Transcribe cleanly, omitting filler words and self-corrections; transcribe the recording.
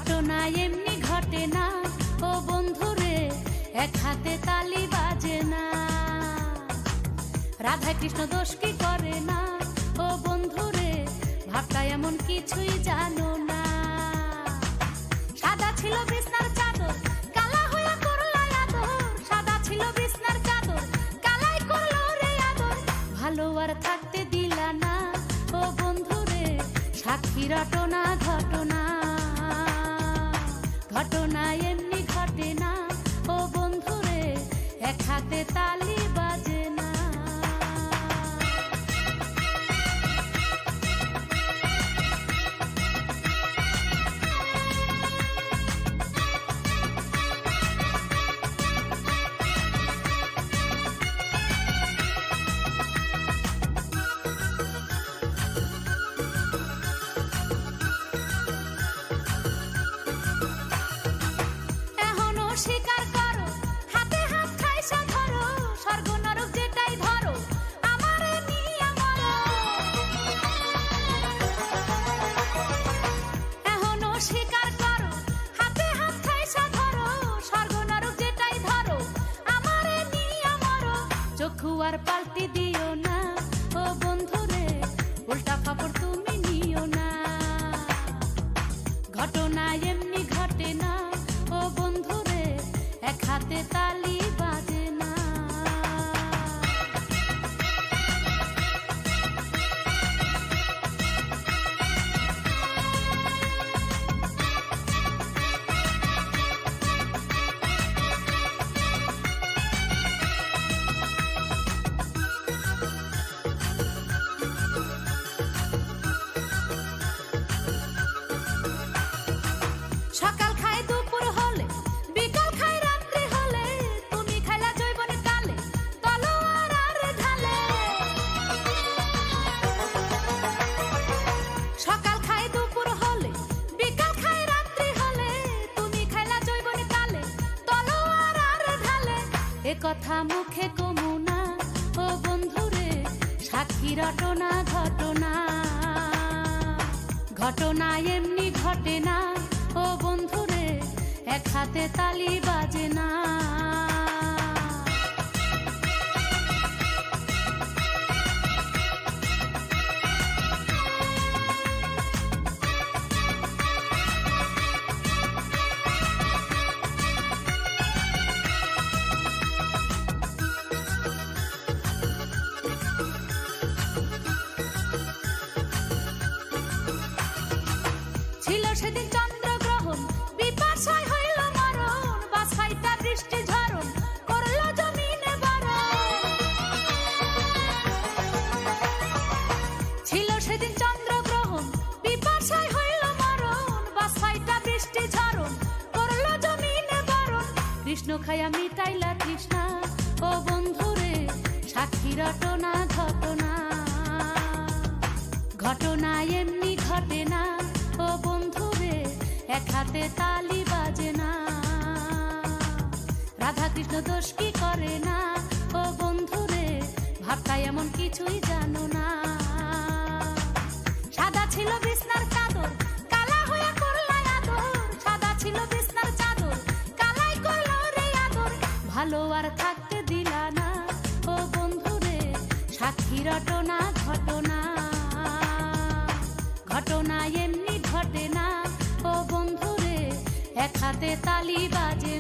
ঘটনা এমনি ঘটে না ও বন্ধুরে, এক হাতে তালি বাজে না। রাধা কৃষ্ণ দোষ কি করে না ও বন্ধুরে, ভাবটা এমন কিছুই জানো না। সাদা ছিল বিছনার চাদর, কালা হইয়া করলো আদর। সাদা ছিল বিছনার চাদর, কালাই করলো রে আদর। ভালো আর থাকতে দিলা না ও বন্ধুরে, সাক্ষী রটনা ঘটনা। ঘটনা এমনি ঘটে না ও বন্ধুরে, এক হাতে তালি বাজে না। স্বীকার করো, হাতে হাত খাইসা ধরো, স্বর্গ নরক যেটাই ধরো, আমারে নিয়া মরো। এখনো স্বীকার করো, হাতে হাত খাইসা ধরো, স্বর্গ নরক যেটাই ধরো, আমারে নিয়া মরো। চক্ষু আর পাল্টি দিও না ও বন্ধুরে, উল্টা খবর তুমি নিও না। ঘটনা এমনি ঘটে না ও বন্ধুরে, এক হাতে তালি বাজে না। সকাল খায় দুপুর হলে, বিকাল খায় রাত্রি হলে, তুমি খাইলা জৈবনে কালে, তলোয়ার আর ঢালে। সকাল খায় দুপুর হলে, বিকাল খায় রাত্রি হলে, তুমি খাইলা জৈবনে কালে, তলোয়ার আর ঢালে। এ কথা মুখে কমু না ও বন্ধুরে, সাক্ষী রটনা ঘটনা। ঘটনা এমনি ঘটে না ও বন্ধুরে, এক হাতে তালি বাজে না। ছিল সেদিন চন্দ্রগ্রহণ, বিপাশায় হইল মরণ, বাছাইটা বৃষ্টি ঝরণ, করলো জমিনে বরণ। ছিল সেদিন চন্দ্রগ্রহণ, বিপাশায় হইল মরণ, বাছাইটা বৃষ্টি ঝরণ, করলো জমিনে বরণ। কৃষ্ণ খায়া মিটাইলা তৃষ্ণা ও বন্ধুরে, সাক্ষী রটনা ঘটনা। ঘটনা এমনি ঘটে না ও বন্ধুরে, এক হাতে তালি বাজে না। রাধা কৃষ্ণ দোষ কি করে না ও বন্ধুরে, ভাবটা এমন কিছুই জানো না। সাদা ছিল বিছনার চাদর, কালা হইয়া করলো আদর। সাদা ছিল বিছনার চাদর, কালাই করলো রে আদর। ভালো আর থাকতে দিলা না ও বন্ধুরে, সাক্ষী রটনা ঘটনা। ঘটনা এমনি ঘটে না ও বন্ধুরে, এক হাতে তালি বাজে